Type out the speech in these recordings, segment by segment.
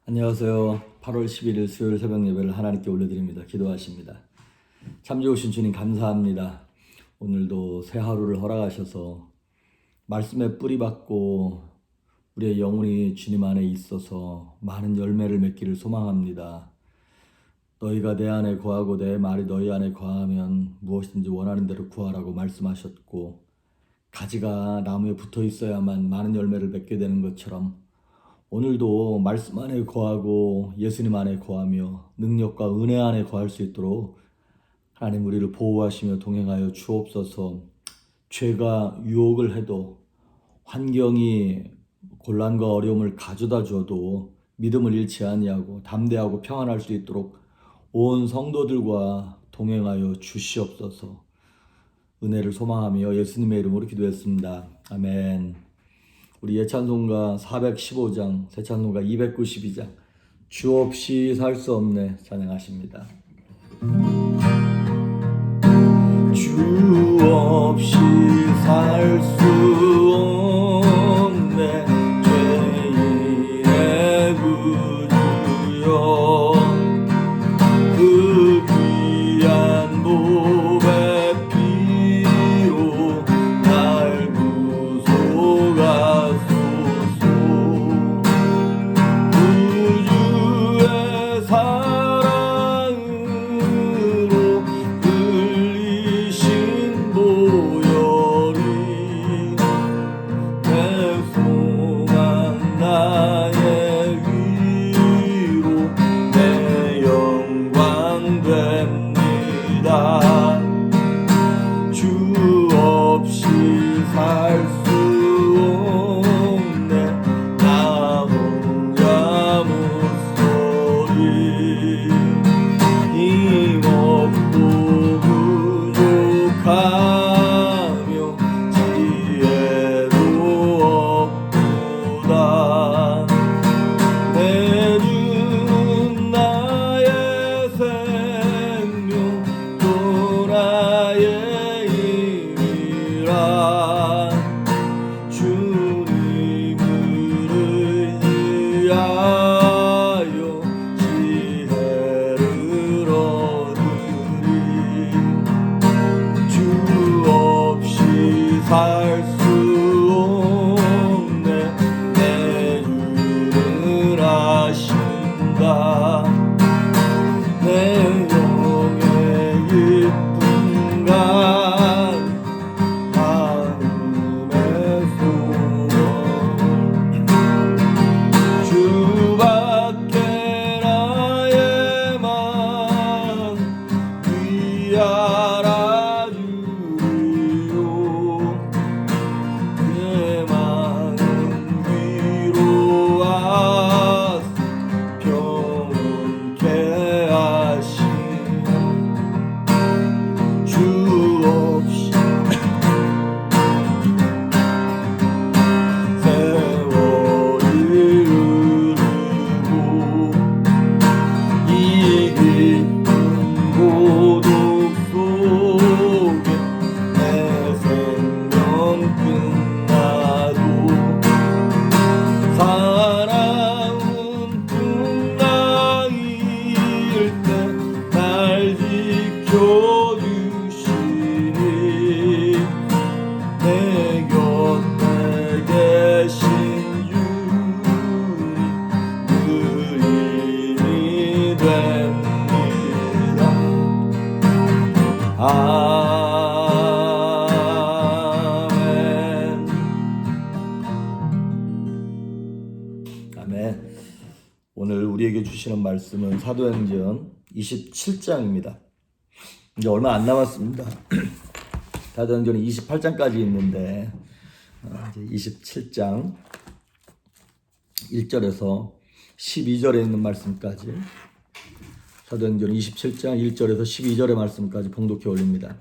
안녕하세요. 8월 11일 수요일 새벽 예배를 하나님께 올려드립니다. 기도하십니다. 참 좋으신 주님 감사합니다. 오늘도 새 하루를 허락하셔서 말씀에 뿌리박고 우리의 영혼이 주님 안에 있어서 많은 열매를 맺기를 소망합니다. 너희가 내 안에 거하고 내 말이 너희 안에 거하면 무엇이든지 원하는 대로 구하라고 말씀하셨고, 가지가 나무에 붙어 있어야만 많은 열매를 맺게 되는 것처럼 오늘도 말씀 안에 거하고 예수님 안에 거하며 능력과 은혜 안에 거할 수 있도록 하나님 우리를 보호하시며 동행하여 주옵소서. 죄가 유혹을 해도, 환경이 곤란과 어려움을 가져다 줘도 믿음을 잃지 아니하고 담대하고 평안할 수 있도록 온 성도들과 동행하여 주시옵소서. 은혜를 소망하며 예수님의 이름으로 기도했습니다. 아멘. 우리 예찬송가 415장, 새찬송가 292장, 주 없이 살 수 없네 찬양하십니다. 주 없이 살 수 없네 죄인의 구주여, 그 귀한 보배 피로 날 구속하소서. 구주의 사랑으로 흘리신 보혈이 내 소망 나의 위로 내 영광 됩니다. 주 없이 살 수 없네 나 혼자 못 소리. 힘없고 부족하며 지혜도 없도다. 내 주 나의 생명 또 나의 힘이라. 주님을 의지하여 지혜를 얻으리. 주 없이 살 수 없네 내 주를 아신다. 내 영의 이쁨 간 마음의 소원. 주밖에 나의 맘 위하라 주리요. 내 마음 위로하사 평온케 하시네. 주 없이 세월이 흐르고 이 깊은 고독 속에 내 생명 끝나도 사랑은 풍랑일 때 날 지켜주시니. 내 곁에 계신 주님 그 힘이 됩니다. 아멘. 아멘. 오늘 우리에게 주시는 말씀은 사도행전 27장입니다. 이제 얼마 안 남았습니다. 사도행전이 28장까지 있는데 이제 27장 1절에서 12절에 있는 말씀까지, 사도행전 27장 1절에서 12절의 말씀까지 봉독해 올립니다.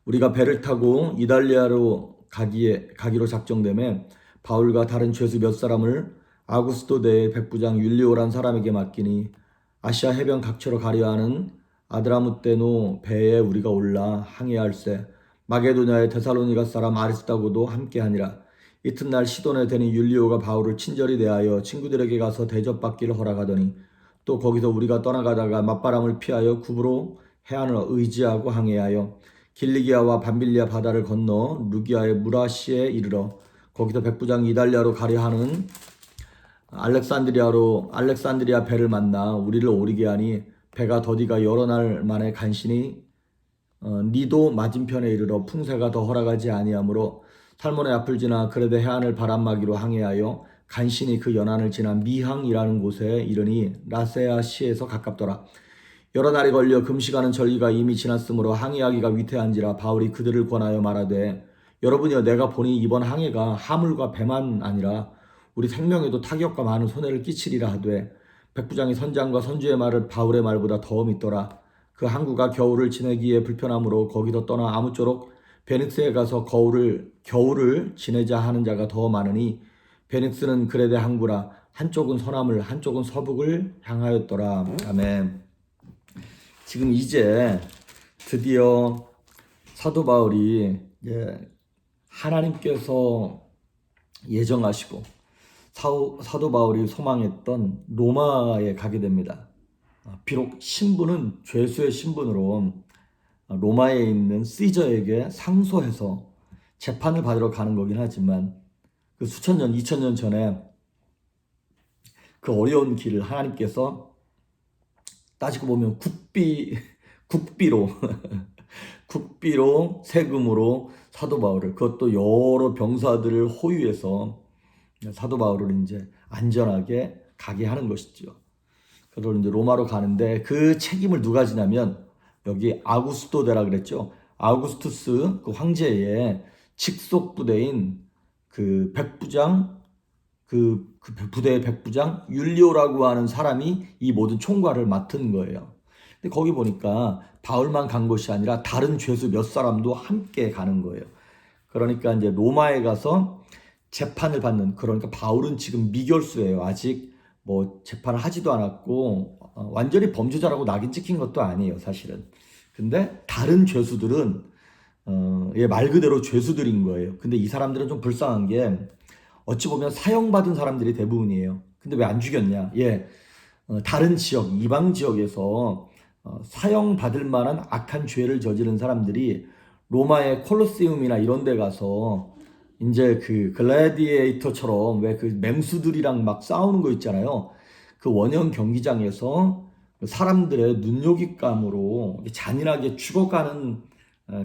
우리가 배를 타고 이달리아로 가기로 작정되매 바울과 다른 죄수 몇 사람을 아구스도 대의 백부장 율리오란 사람에게 맡기니, 아시아 해변 각처로 가려 하는 아드라무떼노 배에 우리가 올라 항해할세 마게도냐의 데살로니가 사람 아리스다고도 함께하니라. 이튿날 시돈에 대는 율리오가 바울을 친절히 대하여 친구들에게 가서 대접받기를 허락하더니 또 거기서 우리가 떠나가다가 맞바람을 피하여 구브로 해안을 의지하고 항해하여 길리기아와 밤빌리아 바다를 건너 루기아의 무라시에 이르러 거기서 백부장 이달리아로 가려 하는 알렉산드리아 배를 만나 우리를 오리게 하니 배가 더디가 여러 날 만에 간신히 니도 맞은편에 이르러 풍세가 더 허락하지 아니하므로 살몬의 앞을 지나 그레데 해안을 바람막이로 항해하여 간신히 그 연안을 지나 미항이라는 곳에 이르니 라세아 시에서 가깝더라. 여러 날이 걸려 금시가는 절기가 이미 지났으므로 항해하기가 위태한지라 바울이 그들을 권하여 말하되 여러분이여 내가 보니 이번 항해가 하물과 배만 아니라 우리 생명에도 타격과 많은 손해를 끼치리라 하되 백부장이 선장과 선주의 말을 바울의 말보다 더 믿더라. 그 항구가 겨울을 지내기에 불편하므로 거기서 떠나 아무쪼록 베닉스에 가서 겨울을 지내자 하는 자가 더 많으니 베닉스는 그레데 항구라. 한쪽은 서남을 한쪽은 서북을 향하였더라. 아멘. 지금 이제 드디어 사도 바울이 하나님께서 예정하시고 사도 바울이 소망했던 로마에 가게 됩니다. 비록 신분은 죄수의 신분으로 로마에 있는 시저에게 상소해서 재판을 받으러 가는 거긴 하지만 그 수천 년, 2000년 전에 그 어려운 길을 하나님께서 따지고 보면 국비로 국비로 세금으로 사도 바울을, 그것도 여러 병사들을 호위해서 사도 바울을 이제 안전하게 가게 하는 것이죠. 그리고 이제 로마로 가는데 그 책임을 누가 지냐면 여기 아구스토데라 그랬죠. 아우구스투스 그 황제의 직속 부대인 그 백부장, 그 부대의 백부장 율리오라고 하는 사람이 이 모든 총괄을 맡은 거예요. 근데 거기 보니까 바울만 간 것이 아니라 다른 죄수 몇 사람도 함께 가는 거예요. 그러니까 이제 로마에 가서 재판을 받는, 그러니까 바울은 지금 미결수예요. 아직 뭐 재판을 하지도 않았고 완전히 범죄자라고 낙인 찍힌 것도 아니에요, 사실은. 근데 다른 죄수들은 말 그대로 죄수들인 거예요. 근데 이 사람들은 좀 불쌍한 게 어찌 보면 사형받은 사람들이 대부분이에요. 근데 왜 안 죽였냐? 다른 지역, 이방 지역에서 사형받을 만한 악한 죄를 저지른 사람들이 로마의 콜로세움이나 이런 데 가서 이제 그 글래디에이터처럼 왜 그 맹수들이랑 막 싸우는 거 있잖아요. 그 원형 경기장에서 사람들의 눈요깃감으로 잔인하게 죽어가는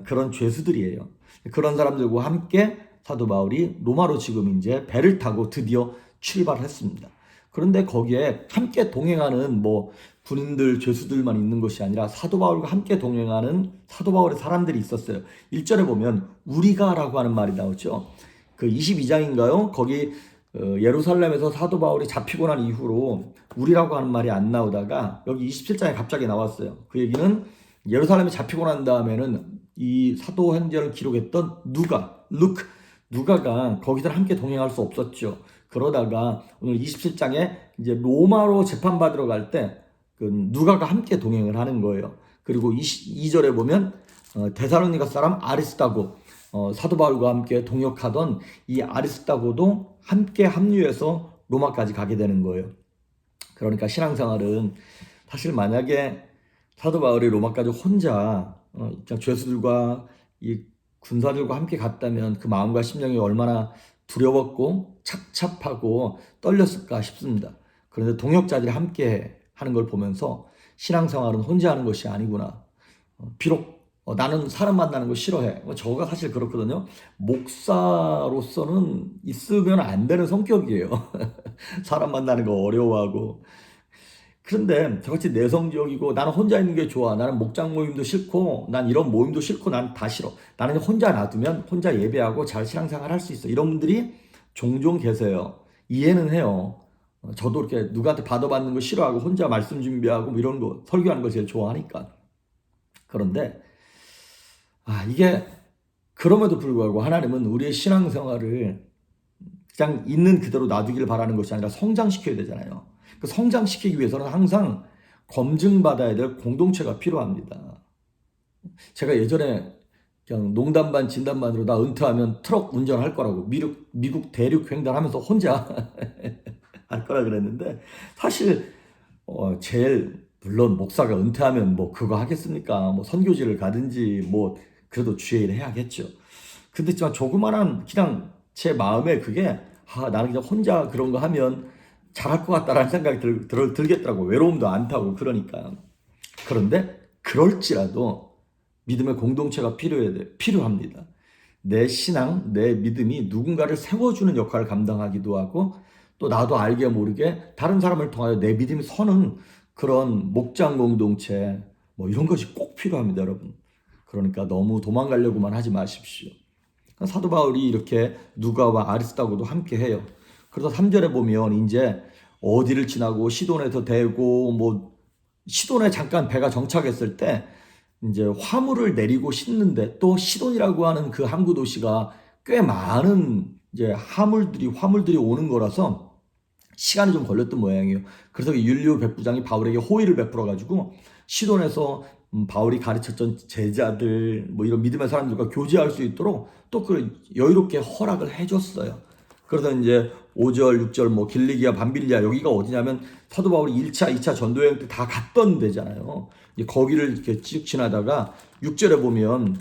그런 죄수들이에요. 그런 사람들과 함께 사도 바울이 로마로 지금 이제 배를 타고 드디어 출발했습니다. 그런데 거기에 함께 동행하는 뭐 군인들, 죄수들만 있는 것이 아니라 사도 바울과 함께 동행하는 사도 바울의 사람들이 있었어요. 1절에 보면 우리가라고 하는 말이 나오죠. 그 22장인가요? 거기 예루살렘에서 사도 바울이 잡히고 난 이후로 우리라고 하는 말이 안 나오다가 여기 27장에 갑자기 나왔어요. 그 얘기는 예루살렘에 잡히고 난 다음에는 이 사도행전을 기록했던 누가가 거기서 함께 동행할 수 없었죠. 그러다가 오늘 27장에 이제 로마로 재판받으러 갈 때 그 누가가 함께 동행을 하는 거예요. 그리고 22절에 보면 데살로니가 사람 아리스다고, 사도 바울과 함께 동역하던 이 아리스다고도 함께 합류해서 로마까지 가게 되는 거예요. 그러니까 신앙생활은 사실 만약에 사도 바울이 로마까지 혼자 죄수들과 이 군사들과 함께 갔다면 그 마음과 심령이 얼마나 두려웠고 착잡하고 떨렸을까 싶습니다. 그런데 동역자들이 함께 하는 걸 보면서 신앙생활은 혼자 하는 것이 아니구나. 비록 나는 사람 만나는 거 싫어해. 저가 사실 그렇거든요. 목사로서는 있으면 안 되는 성격이에요. 사람 만나는 거 어려워하고. 그런데 저같이 내성적이고 나는 혼자 있는 게 좋아. 나는 목장 모임도 싫고 난 이런 모임도 싫고 난 다 싫어. 나는 혼자 놔두면 혼자 예배하고 잘 신앙생활 할 수 있어. 이런 분들이 종종 계세요. 이해는 해요. 저도 이렇게 누구한테 받아받는 거 싫어하고 혼자 말씀 준비하고 뭐 이런 거 설교하는 거 제일 좋아하니까. 그런데 이게 그럼에도 불구하고 하나님은 우리의 신앙생활을 그냥 있는 그대로 놔두기를 바라는 것이 아니라 성장시켜야 되잖아요. 그 성장시키기 위해서는 항상 검증받아야 될 공동체가 필요합니다. 제가 예전에 그냥 농담 반 진담 반으로 나 은퇴하면 트럭 운전할 거라고 미국 대륙 횡단하면서 혼자 할 거라 그랬는데 사실 제일 물론 목사가 은퇴하면 뭐 그거 하겠습니까? 뭐 선교지를 가든지 뭐 그래도 주의 일을 해야겠죠. 근데 진짜 조그만한 그냥 제 마음에 그게 나는 그냥 혼자 그런 거 하면 잘할 것 같다라는 생각이 들겠더라고. 외로움도 안 타고 그러니까. 그런데 그럴지라도 믿음의 공동체가 필요합니다. 내 신앙, 내 믿음이 누군가를 세워주는 역할을 감당하기도 하고 또 나도 알게 모르게 다른 사람을 통하여 내 믿음이 서는 그런 목장 공동체 뭐 이런 것이 꼭 필요합니다, 여러분. 그러니까 너무 도망가려고만 하지 마십시오. 사도 바울이 이렇게 누가와 아리스다고도 함께 해요. 그래서 3절에 보면 이제 어디를 지나고 시돈에서 대고 뭐 시돈에 잠깐 배가 정착했을 때 이제 화물을 내리고 싣는데 또 시돈이라고 하는 그 항구 도시가 꽤 많은 이제 화물들이 오는 거라서 시간이 좀 걸렸던 모양이에요. 그래서 율리오 백부장이 바울에게 호의를 베풀어 가지고 시돈에서 바울이 가르쳤던 제자들 뭐 이런 믿음의 사람들과 교제할 수 있도록 또 그 여유롭게 허락을 해줬어요. 그래서 이제 5절, 6절 뭐 길리기아, 밤빌리아 여기가 어디냐면 사도 바울이 1차, 2차 전도여행 때 다 갔던 데잖아요. 거기를 이렇게 쭉 지나다가 6절에 보면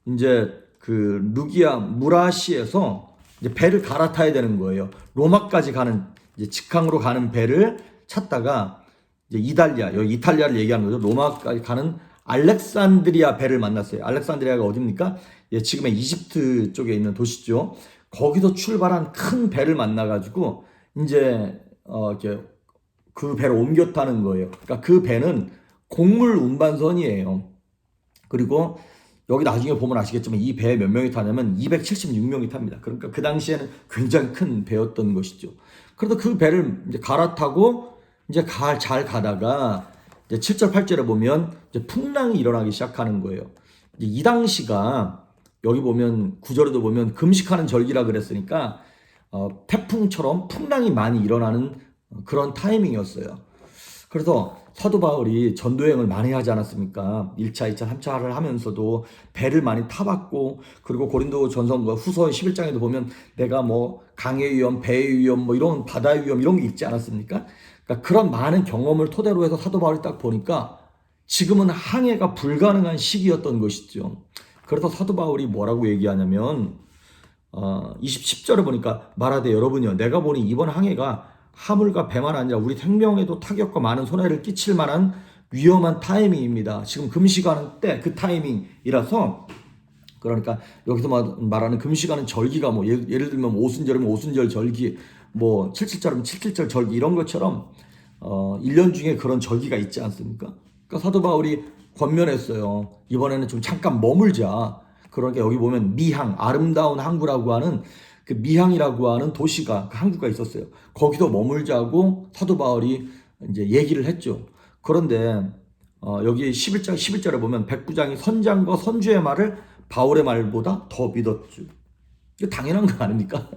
이제 그 루기아 무라시에서 이제 배를 갈아타야 되는 거예요. 로마까지 가는 이제 직항으로 가는 배를 찾다가 이제 여기 이탈리아를 얘기하는 거죠. 로마까지 가는 알렉산드리아 배를 만났어요. 알렉산드리아가 어디입니까? 예, 지금의 이집트 쪽에 있는 도시죠. 거기서 출발한 큰 배를 만나가지고 이제 이렇게 그 배를 옮겨 타는 거예요. 그러니까 그 배는 곡물 운반선이에요. 그리고 여기 나중에 보면 아시겠지만 이 배에 몇 명이 타냐면 276명이 탑니다. 그러니까 그 당시에는 굉장히 큰 배였던 것이죠. 그래서 그 배를 이제 갈아타고 이제 잘 가다가 이제 7절 8절에 보면 이제 풍랑이 일어나기 시작하는 거예요. 이제 이 당시가 여기 보면 구절에도 보면 금식하는 절기라 그랬으니까 태풍처럼 풍랑이 많이 일어나는 그런 타이밍이었어요. 그래서 사도 바울이 전도여행을 많이 하지 않았습니까? 1차, 2차, 3차를 하면서도 배를 많이 타봤고 그리고 고린도 전서 후서 11장에도 보면 내가 뭐 강의 위험, 배의 위험, 뭐 이런 바다의 위험 이런 게 있지 않았습니까? 그러니까 그런 많은 경험을 토대로 해서 사도 바울이 딱 보니까 지금은 항해가 불가능한 시기였던 것이죠. 그래서 사도 바울이 뭐라고 얘기하냐면 10절에 보니까 말하되 여러분이요 내가 보니 이번 항해가 화물과 배만 아니라 우리 생명에도 타격과 많은 손해를 끼칠 만한 위험한 타이밍입니다. 지금 금식하는 때 그 타이밍이라서 그러니까 여기서 말하는 금식하는 절기가 뭐 예를 들면 오순절이면 오순절 절기 뭐 77절이면 77절 절기 이런 것처럼 1년 중에 그런 절기가 있지 않습니까? 그러니까 사도 바울이 권면했어요. 이번에는 좀 잠깐 머물자. 그러니까 여기 보면 미항, 아름다운 항구라고 하는 그 미항이라고 하는 도시가 그 항구가 있었어요. 거기도 머물자고 사도 바울이 이제 얘기를 했죠. 그런데 여기 11절에 보면 백부장이 선장과 선주의 말을 바울의 말보다 더 믿었죠. 이게 당연한 거 아닙니까?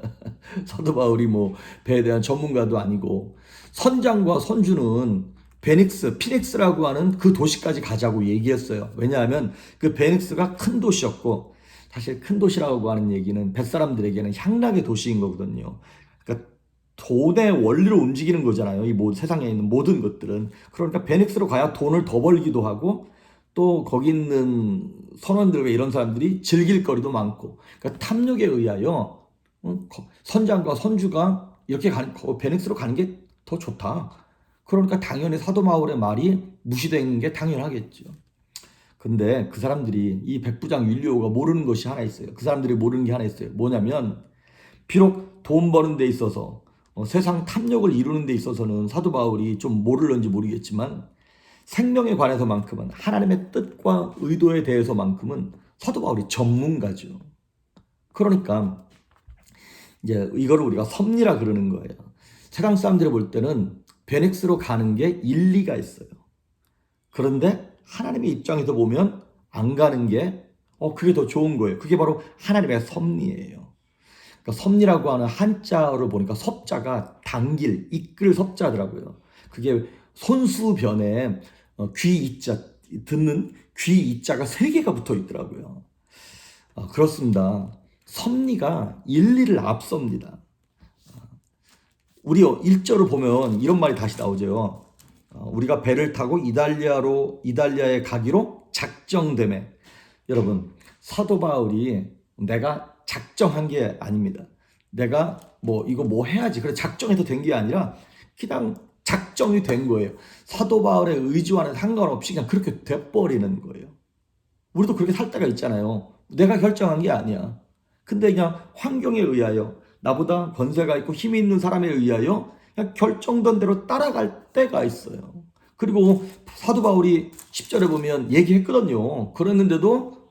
사도 바울이 뭐 배에 대한 전문가도 아니고 선장과 선주는 피닉스라고 하는 그 도시까지 가자고 얘기했어요. 왜냐하면 그 베닉스가 큰 도시였고 사실 큰 도시라고 하는 얘기는 뱃사람들에게는 향락의 도시인 거거든요. 그러니까 돈의 원리로 움직이는 거잖아요. 이 세상에 있는 모든 것들은. 그러니까 베닉스로 가야 돈을 더 벌기도 하고 또 거기 있는 선원들과 이런 사람들이 즐길 거리도 많고 그러니까 탐욕에 의하여 선장과 선주가 이렇게 베닉스로 가는 게 더 좋다. 그러니까 당연히 사도 바울의 말이 무시되는 게 당연하겠죠. 근데 그 사람들이 이 백부장 율리오가 모르는 것이 하나 있어요. 그 사람들이 모르는 게 하나 있어요. 뭐냐면 비록 돈 버는 데 있어서 세상 탐욕을 이루는 데 있어서는 사도 바울이 좀 모를런지 모르겠지만 생명에 관해서만큼은 하나님의 뜻과 의도에 대해서만큼은 사도 바울이 전문가죠. 그러니까 이제 이거를 우리가 섭리라 그러는 거예요. 세상 사람들이 볼 때는 베넥스로 가는 게 일리가 있어요. 그런데 하나님의 입장에서 보면 안 가는 게 그게 더 좋은 거예요. 그게 바로 하나님의 섭리예요. 그러니까 섭리라고 하는 한자어를 보니까 섭자가 당길, 이끌 섭자더라고요. 그게 손수변에 귀 이자 듣는 귀 이자가 3개가 붙어 있더라고요. 그렇습니다. 섭리가 인리를 앞섭니다. 우리 1절을 보면 이런 말이 다시 나오죠. 우리가 배를 타고 이달리아에 가기로 작정되매. 여러분, 사도 바울이 내가 작정한 게 아닙니다. 내가 이거 해야지 그래 작정해서 된 게 아니라 그냥 작정이 된 거예요. 사도 바울의 의지와는 상관없이 그냥 그렇게 돼버리는 거예요. 우리도 그렇게 살 때가 있잖아요. 내가 결정한 게 아니야. 근데 그냥 환경에 의하여, 나보다 권세가 있고 힘이 있는 사람에 의하여 그냥 결정된 대로 따라갈 때가 있어요. 그리고 사도 바울이 10절에 보면 얘기했거든요. 그랬는데도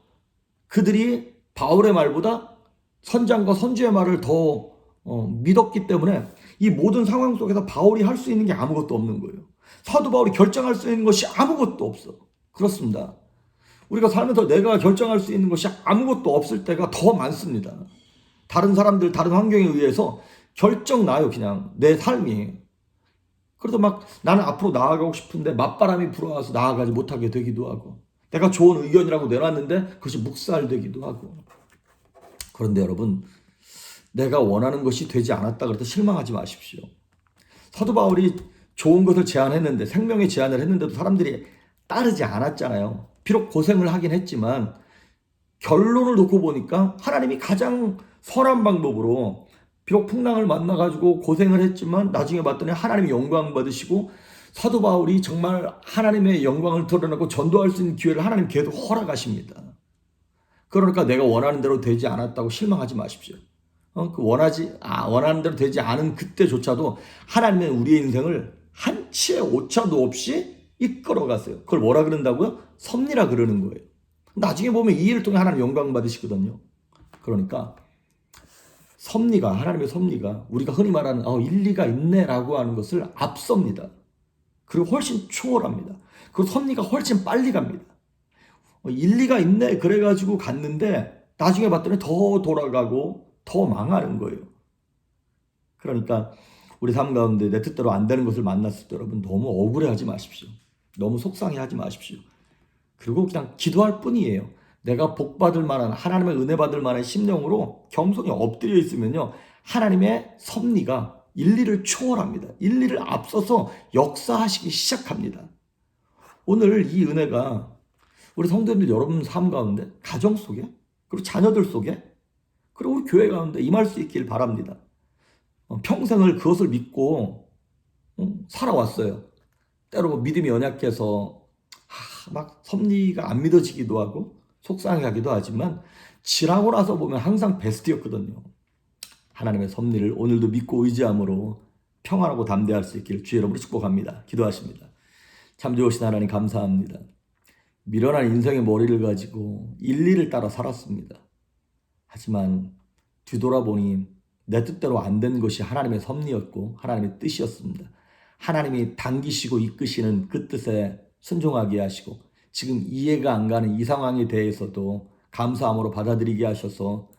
그들이 바울의 말보다 선장과 선주의 말을 더 믿었기 때문에 이 모든 상황 속에서 바울이 할 수 있는 게 아무것도 없는 거예요. 사도 바울이 결정할 수 있는 것이 아무것도 없어. 그렇습니다. 우리가 살면서 내가 결정할 수 있는 것이 아무것도 없을 때가 더 많습니다. 다른 사람들, 다른 환경에 의해서 결정나요, 그냥 내 삶이. 그래서 막 나는 앞으로 나아가고 싶은데 맞바람이 불어와서 나아가지 못하게 되기도 하고, 내가 좋은 의견이라고 내놨는데 그것이 묵살되기도 하고. 그런데 여러분, 내가 원하는 것이 되지 않았다 그래서 실망하지 마십시오. 사도 바울이 좋은 것을 제안했는데, 생명의 제안을 했는데도 사람들이 따르지 않았잖아요. 비록 고생을 하긴 했지만 결론을 놓고 보니까 하나님이 가장 선한 방법으로, 비록 풍랑을 만나가지고 고생을 했지만 나중에 봤더니 하나님이 영광 받으시고 사도 바울이 정말 하나님의 영광을 드러내고 전도할 수 있는 기회를 하나님 계속 허락하십니다. 그러니까 내가 원하는 대로 되지 않았다고 실망하지 마십시오. 원하는 대로 되지 않은 그때조차도 하나님은 우리의 인생을 한치의 오차도 없이 이끌어 가세요. 그걸 뭐라 그런다고요? 섭리라 그러는 거예요. 나중에 보면 이 일을 통해 하나님 영광 받으시거든요. 그러니까 하나님의 섭리가 우리가 흔히 말하는 일리가 있네라고 하는 것을 앞섭니다. 그리고 훨씬 초월합니다. 그리고 섭리가 훨씬 빨리 갑니다. 일리가 있네 그래가지고 갔는데 나중에 봤더니 더 돌아가고 더 망하는 거예요. 그러니까 우리 삶 가운데 내 뜻대로 안 되는 것을 만났을 때 여러분 너무 억울해하지 마십시오. 너무 속상해하지 마십시오. 그리고 그냥 기도할 뿐이에요. 내가 복받을 만한, 하나님의 은혜 받을 만한 심령으로 겸손히 엎드려 있으면요, 하나님의 섭리가 인리를 초월합니다. 인리를 앞서서 역사하시기 시작합니다. 오늘 이 은혜가 우리 성도님들 여러분 삶 가운데, 가정 속에, 그리고 자녀들 속에, 그리고 우리 교회 가운데 임할 수 있길 바랍니다. 평생을 그것을 믿고 살아왔어요. 때로 믿음이 연약해서 막 섭리가 안 믿어지기도 하고 속상해하기도 하지만 지나고 나서 보면 항상 베스트였거든요. 하나님의 섭리를 오늘도 믿고 의지함으로 평안하고 담대할 수 있기를 주의 이름으로 축복합니다. 기도하십니다. 참 좋으신 하나님 감사합니다. 미련한 인생의 머리를 가지고 인리를 따라 살았습니다. 하지만 뒤돌아보니 내 뜻대로 안 된 것이 하나님의 섭리였고 하나님의 뜻이었습니다. 하나님이 당기시고 이끄시는 그 뜻에 순종하게 하시고 지금 이해가 안 가는 이 상황에 대해서도 감사함으로 받아들이게 하셔서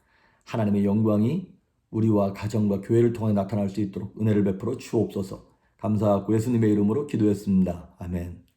하나님의 영광이 우리와 가정과 교회를 통해 나타날 수 있도록 은혜를 베풀어 주옵소서. 감사하고 예수님의 이름으로 기도했습니다. 아멘.